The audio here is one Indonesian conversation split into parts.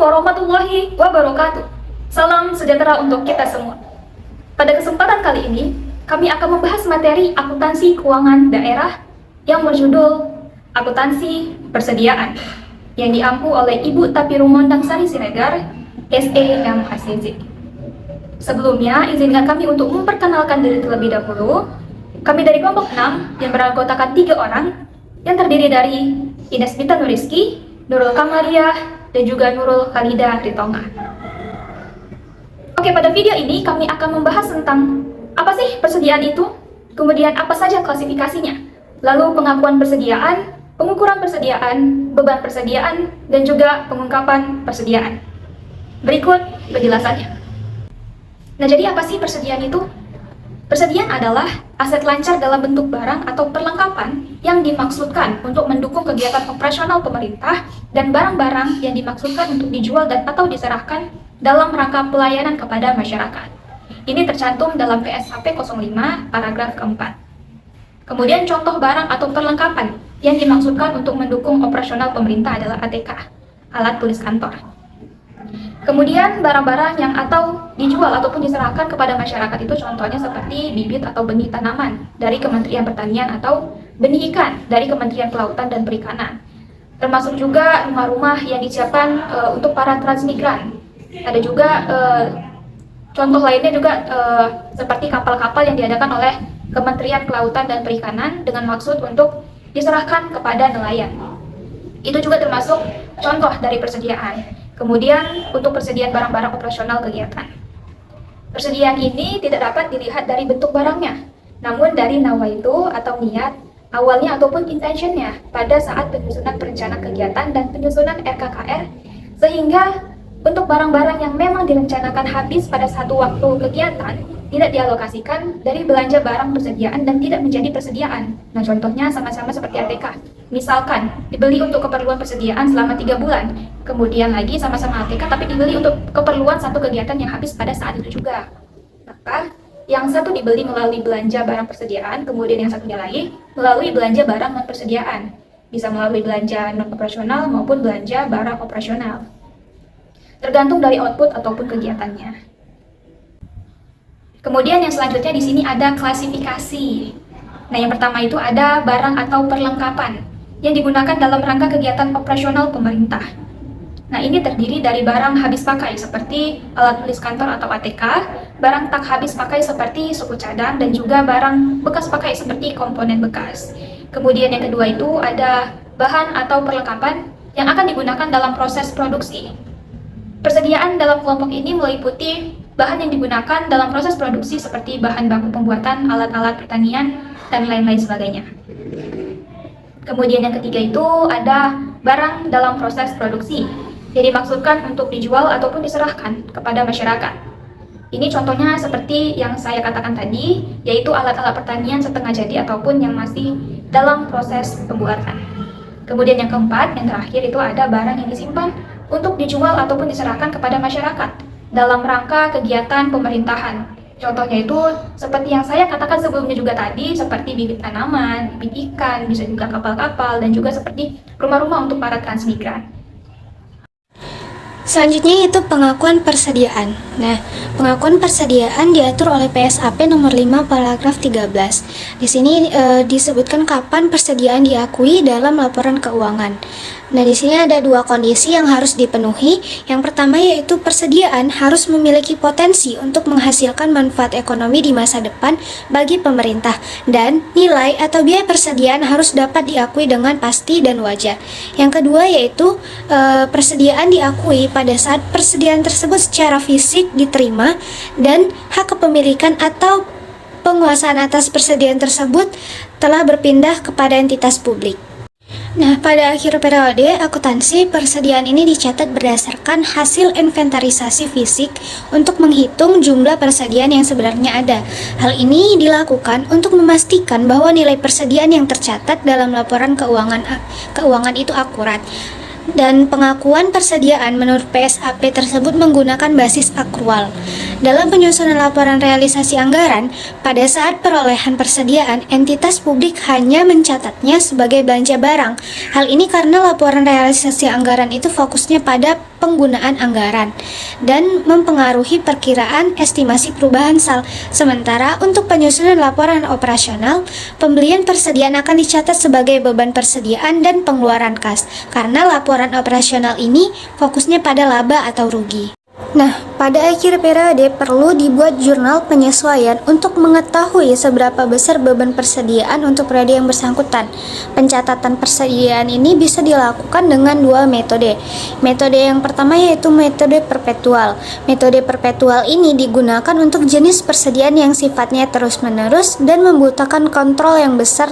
warahmatullahi wabarakatuh. Salam sejahtera untuk kita semua. Pada kesempatan kali ini, kami akan membahas materi akuntansi keuangan daerah yang berjudul Akuntansi Persediaan yang diampu oleh Ibu Tapi Rumondang Sari Siregar, SEMHCZ. Sebelumnya, izinkan kami untuk memperkenalkan diri terlebih dahulu. Kami dari kelompok 6 yang beranggotakan 3 orang yang terdiri dari Ines Bita Nuriski, Nurul Kamariah, dan juga Nurul Khalida Ritonga. Oke, pada video ini kami akan membahas tentang apa sih persediaan itu, kemudian apa saja klasifikasinya, lalu pengakuan persediaan, pengukuran persediaan, beban persediaan, dan juga pengungkapan persediaan. Berikut penjelasannya. Nah, jadi apa sih persediaan itu? Persediaan adalah aset lancar dalam bentuk barang atau perlengkapan yang dimaksudkan untuk mendukung kegiatan operasional pemerintah dan barang-barang yang dimaksudkan untuk dijual dan atau diserahkan dalam rangka pelayanan kepada masyarakat. Ini tercantum dalam PSHP 05 paragraf keempat. Kemudian contoh barang atau perlengkapan yang dimaksudkan untuk mendukung operasional pemerintah adalah ATK, alat tulis kantor. Kemudian barang-barang yang atau dijual ataupun diserahkan kepada masyarakat itu contohnya seperti bibit atau benih tanaman dari Kementerian Pertanian atau benih ikan dari Kementerian Kelautan dan Perikanan. Termasuk juga rumah-rumah yang disiapkan untuk para transmigran. Ada juga contoh lainnya juga seperti kapal-kapal yang diadakan oleh Kementerian Kelautan dan Perikanan dengan maksud untuk diserahkan kepada nelayan. Itu juga termasuk contoh dari persediaan. Kemudian untuk persediaan barang-barang operasional kegiatan. Persediaan ini tidak dapat dilihat dari bentuk barangnya, namun dari nawaitu atau niat awalnya ataupun intentionnya pada saat penyusunan perencanaan kegiatan dan penyusunan RKKR, sehingga untuk barang-barang yang memang direncanakan habis pada satu waktu kegiatan tidak dialokasikan dari belanja barang persediaan dan tidak menjadi persediaan. Nah, contohnya sama-sama seperti ATK. Misalkan dibeli untuk keperluan persediaan selama 3 bulan, kemudian lagi sama-sama ATK tapi dibeli untuk keperluan satu kegiatan yang habis pada saat itu juga. Maka yang satu dibeli melalui belanja barang persediaan, kemudian yang satunya lagi melalui belanja barang non persediaan. Bisa melalui belanja non operasional maupun belanja barang operasional. Tergantung dari output ataupun kegiatannya. Kemudian yang selanjutnya di sini ada klasifikasi. Nah, yang pertama itu ada barang atau perlengkapan yang digunakan dalam rangka kegiatan operasional pemerintah. Nah, ini terdiri dari barang habis pakai seperti alat tulis kantor atau ATK, barang tak habis pakai seperti suku cadang, dan juga barang bekas pakai seperti komponen bekas. Kemudian yang kedua itu ada bahan atau perlengkapan yang akan digunakan dalam proses produksi. Persediaan dalam kelompok ini meliputi bahan yang digunakan dalam proses produksi seperti bahan baku pembuatan alat-alat pertanian dan lain-lain sebagainya. Kemudian yang ketiga itu ada barang dalam proses produksi yang dimaksudkan untuk dijual ataupun diserahkan kepada masyarakat. Ini contohnya seperti yang saya katakan tadi, yaitu alat-alat pertanian setengah jadi ataupun yang masih dalam proses pembuatan. Kemudian yang keempat, yang terakhir itu ada barang yang disimpan untuk dijual ataupun diserahkan kepada masyarakat dalam rangka kegiatan pemerintahan. Contohnya itu seperti yang saya katakan sebelumnya juga tadi, seperti bibit tanaman, bibit ikan, bisa juga kapal-kapal, dan juga seperti rumah-rumah untuk para transmigran. Selanjutnya itu pengakuan persediaan. Nah, pengakuan persediaan diatur oleh PSAP nomor 5 paragraf 13. Di sini disebutkan kapan persediaan diakui dalam laporan keuangan. Nah, di sini ada 2 kondisi yang harus dipenuhi. Yang pertama yaitu persediaan harus memiliki potensi untuk menghasilkan manfaat ekonomi di masa depan bagi pemerintah, dan nilai atau biaya persediaan harus dapat diakui dengan pasti dan wajar. Yang kedua yaitu persediaan diakui pada saat persediaan tersebut secara fisik diterima dan hak kepemilikan atau penguasaan atas persediaan tersebut telah berpindah kepada entitas publik. Nah, pada akhir periode akuntansi persediaan ini dicatat berdasarkan hasil inventarisasi fisik untuk menghitung jumlah persediaan yang sebenarnya ada. Hal ini dilakukan untuk memastikan bahwa nilai persediaan yang tercatat dalam laporan keuangan itu akurat. Dan pengakuan persediaan menurut PSAP tersebut menggunakan basis akrual. Dalam penyusunan laporan realisasi anggaran, pada saat perolehan persediaan, entitas publik hanya mencatatnya sebagai belanja barang. Hal ini karena laporan realisasi anggaran itu fokusnya pada penggunaan anggaran dan mempengaruhi perkiraan estimasi perubahan SAL. Sementara untuk penyusunan laporan operasional, pembelian persediaan akan dicatat sebagai beban persediaan dan pengeluaran kas, karena laporan operasional ini fokusnya pada laba atau rugi. Nah, pada akhir periode perlu dibuat jurnal penyesuaian untuk mengetahui seberapa besar beban persediaan untuk periode yang bersangkutan. Pencatatan persediaan ini bisa dilakukan dengan dua metode. Metode yang pertama yaitu metode perpetual. Metode perpetual ini digunakan untuk jenis persediaan yang sifatnya terus-menerus dan membutuhkan kontrol yang besar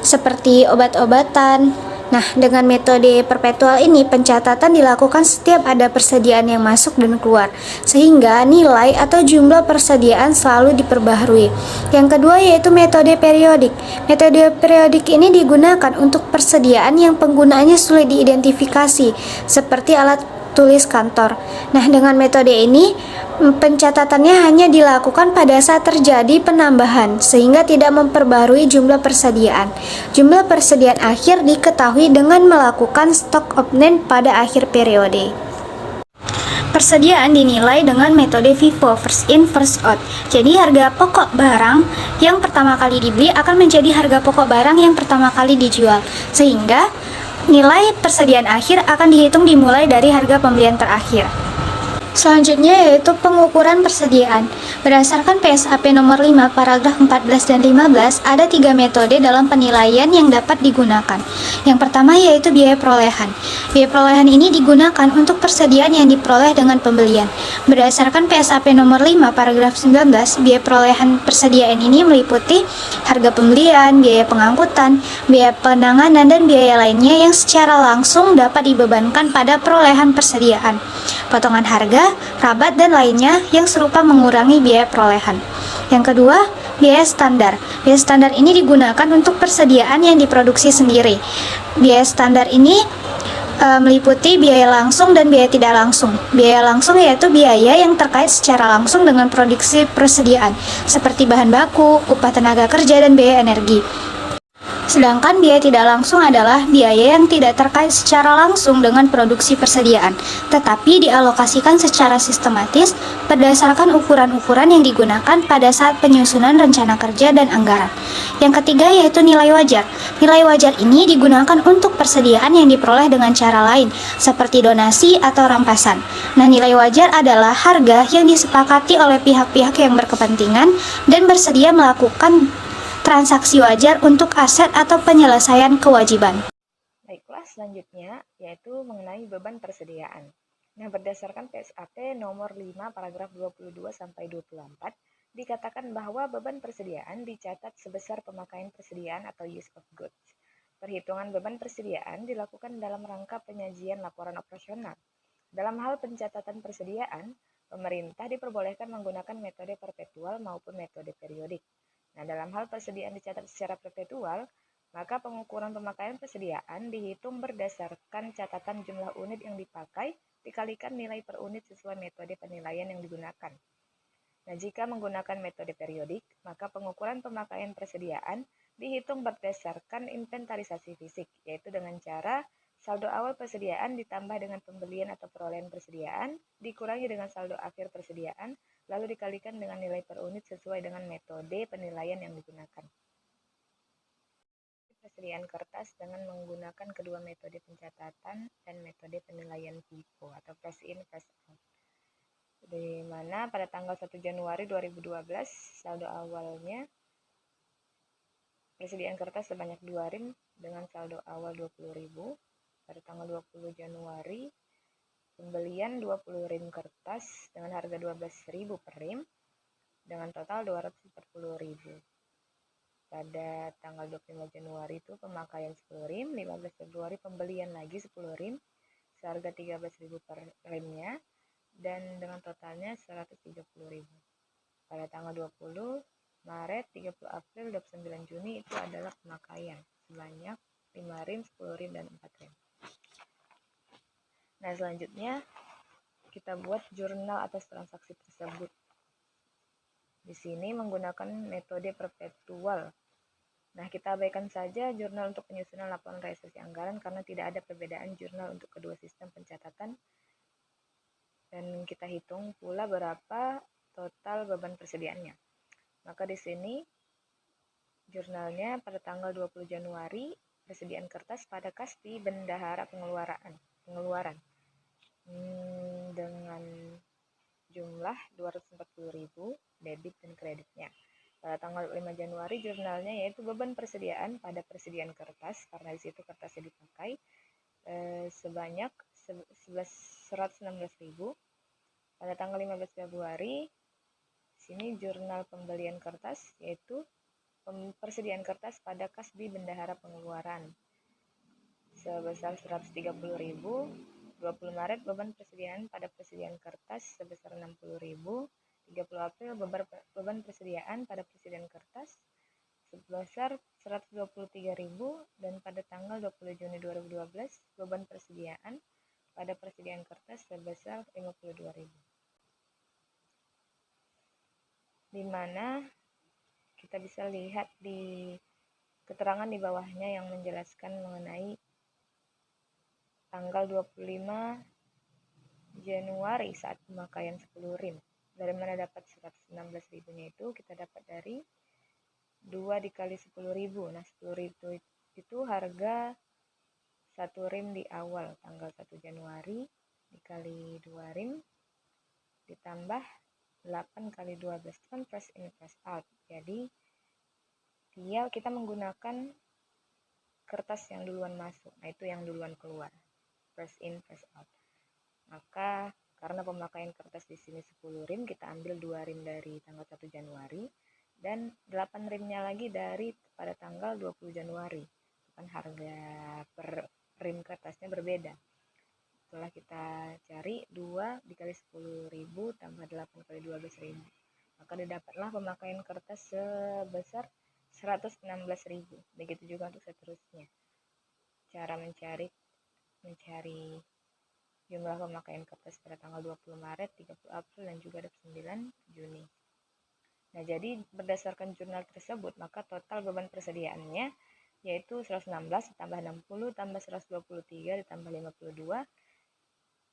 seperti obat-obatan. Nah, dengan metode perpetual ini, pencatatan dilakukan setiap ada persediaan yang masuk dan keluar, sehingga nilai atau jumlah persediaan selalu diperbaharui. Yang kedua yaitu metode periodik. Metode periodik ini digunakan untuk persediaan yang penggunaannya sulit diidentifikasi, seperti alat tulis kantor. Nah, dengan metode ini, pencatatannya hanya dilakukan pada saat terjadi penambahan, sehingga tidak memperbarui jumlah persediaan. Jumlah persediaan akhir diketahui dengan melakukan stock opening pada akhir periode. Persediaan dinilai dengan metode FIFO, first in, first out. Jadi harga pokok barang yang pertama kali dibeli akan menjadi harga pokok barang yang pertama kali dijual, sehingga nilai persediaan akhir akan dihitung dimulai dari harga pembelian terakhir. Selanjutnya yaitu pengukuran persediaan. Berdasarkan PSAP nomor 5 paragraf 14 dan 15, ada 3 metode dalam penilaian yang dapat digunakan. Yang pertama yaitu biaya perolehan. Biaya perolehan ini digunakan untuk persediaan yang diperoleh dengan pembelian. Berdasarkan PSAP nomor 5 paragraf 19, biaya perolehan persediaan ini meliputi harga pembelian, biaya pengangkutan, biaya penanganan, dan biaya lainnya yang secara langsung dapat dibebankan pada perolehan persediaan. Potongan harga, rabat, dan lainnya yang serupa mengurangi biaya perolehan. Yang kedua, biaya standar. Biaya standar ini digunakan untuk persediaan yang diproduksi sendiri. Biaya standar ini meliputi biaya langsung dan biaya tidak langsung. Biaya langsung yaitu biaya yang terkait secara langsung dengan produksi persediaan, seperti bahan baku, upah tenaga kerja, dan biaya energi. Sedangkan biaya tidak langsung adalah biaya yang tidak terkait secara langsung dengan produksi persediaan, tetapi dialokasikan secara sistematis berdasarkan ukuran-ukuran yang digunakan pada saat penyusunan rencana kerja dan anggaran. Yang ketiga yaitu nilai wajar. Nilai wajar ini digunakan untuk persediaan yang diperoleh dengan cara lain, seperti donasi atau rampasan. Nah, nilai wajar adalah harga yang disepakati oleh pihak-pihak yang berkepentingan dan bersedia melakukan transaksi wajar untuk aset atau penyelesaian kewajiban. Baiklah, selanjutnya yaitu mengenai beban persediaan. Nah, berdasarkan PSAP nomor 5 paragraf 22 sampai 24 dikatakan bahwa beban persediaan dicatat sebesar pemakaian persediaan atau use of goods. Perhitungan beban persediaan dilakukan dalam rangka penyajian laporan operasional. Dalam hal pencatatan persediaan, pemerintah diperbolehkan menggunakan metode perpetual maupun metode periodik. Nah, dalam hal persediaan dicatat secara perpetual, maka pengukuran pemakaian persediaan dihitung berdasarkan catatan jumlah unit yang dipakai dikalikan nilai per unit sesuai metode penilaian yang digunakan. Nah, jika menggunakan metode periodik, maka pengukuran pemakaian persediaan dihitung berdasarkan inventarisasi fisik, yaitu dengan cara saldo awal persediaan ditambah dengan pembelian atau perolehan persediaan, dikurangi dengan saldo akhir persediaan, lalu dikalikan dengan nilai per unit sesuai dengan metode penilaian yang digunakan. Persediaan kertas dengan menggunakan kedua metode pencatatan dan metode penilaian FIFO atau first in, first out. Di mana pada tanggal 1 Januari 2012, saldo awalnya persediaan kertas sebanyak 2 rim dengan saldo awal 20.000. Pada tanggal 20 Januari, pembelian 20 rim kertas dengan harga 12.000 per rim dengan total 240.000. Pada tanggal 25 Januari itu pemakaian 10 rim, 15 Februari pembelian lagi 10 rim seharga 13.000 per rimnya dan dengan totalnya 130.000. Pada tanggal 20 Maret, 30 April, 29 Juni itu adalah pemakaian sebanyak 5 rim, 10 rim, dan 4 rim. Nah, selanjutnya kita buat jurnal atas transaksi tersebut. Di sini menggunakan metode perpetual. Nah, kita abaikan saja jurnal untuk penyusunan laporan realisasi anggaran karena tidak ada perbedaan jurnal untuk kedua sistem pencatatan. Dan kita hitung pula berapa total beban persediaannya. Maka di sini jurnalnya pada tanggal 20 Januari, persediaan kertas pada Kasbi Bendahara pengeluaran dengan jumlah 240.000 debit dan kreditnya. Pada tanggal 5 Januari jurnalnya yaitu beban persediaan pada persediaan kertas, karena di situ kertasnya dipakai sebanyak 116.000. Pada tanggal 15 Februari sini jurnal pembelian kertas yaitu persediaan kertas pada Kasbi Bendahara pengeluaran sebesar 130.000. 20 Maret beban persediaan pada persediaan kertas sebesar 60.000. 30 April beban persediaan pada persediaan kertas sebesar 123.000 dan pada tanggal 20 Juni 2012 beban persediaan pada persediaan kertas sebesar 52.000. Di mana kita bisa lihat di keterangan di bawahnya yang menjelaskan mengenai tanggal 25 Januari saat pemakaian 10 RIM. Dari mana dapat 116.000-nya itu? Kita dapat dari 2 dikali 10.000. Nah, 10.000 itu harga 1 RIM di awal tanggal 1 Januari dikali 2 RIM ditambah 8 kali 12 itu kan first in first out. Jadi kita menggunakan kertas yang duluan masuk. Nah, itu yang duluan keluar. First in first out. Maka karena pemakaian kertas di sini 10 RIM, kita ambil 2 RIM dari tanggal 1 Januari dan 8 RIM-nya lagi dari pada tanggal 20 Januari. Kan harga per RIM kertasnya berbeda. Setelah kita cari 2 dikali 10.000 tambah 8 kali 12.000. Maka didapatlah pemakaian kertas sebesar 116.000. Begitu juga untuk seterusnya. Cara mencari jumlah pemakaian kertas pada tanggal 20 Maret, 30 April, dan juga 29 Juni. Nah, jadi berdasarkan jurnal tersebut, maka total beban persediaannya yaitu 116 ditambah 60 tambah 123 ditambah 52,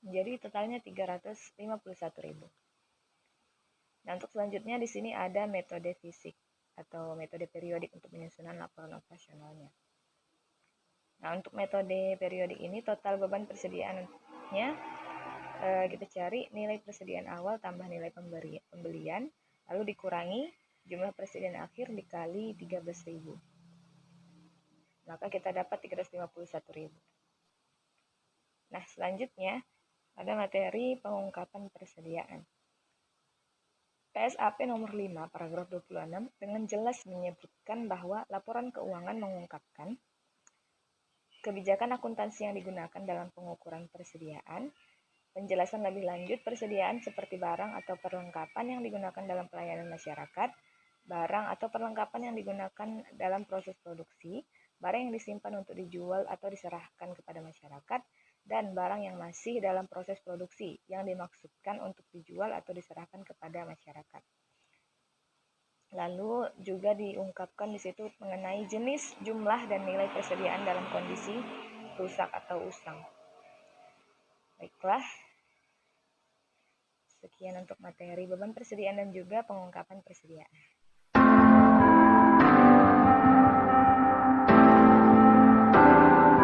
jadi totalnya 351.000. Nah, untuk selanjutnya di sini ada metode fisik atau metode periodik untuk penyusunan laporan operasionalnya. Nah, untuk metode periodik ini total beban persediaannya kita cari nilai persediaan awal tambah nilai pembelian lalu dikurangi jumlah persediaan akhir dikali 13.000. Maka kita dapat 351.000. Nah, selanjutnya ada materi pengungkapan persediaan. PSAP nomor 5 paragraf 26 dengan jelas menyebutkan bahwa laporan keuangan mengungkapkan kebijakan akuntansi yang digunakan dalam pengukuran persediaan, penjelasan lebih lanjut persediaan seperti barang atau perlengkapan yang digunakan dalam pelayanan masyarakat, barang atau perlengkapan yang digunakan dalam proses produksi, barang yang disimpan untuk dijual atau diserahkan kepada masyarakat, dan barang yang masih dalam proses produksi yang dimaksudkan untuk dijual atau diserahkan kepada masyarakat. Lalu juga diungkapkan di situ mengenai jenis, jumlah, dan nilai persediaan dalam kondisi rusak atau usang. Baiklah, sekian untuk materi beban persediaan dan juga pengungkapan persediaan.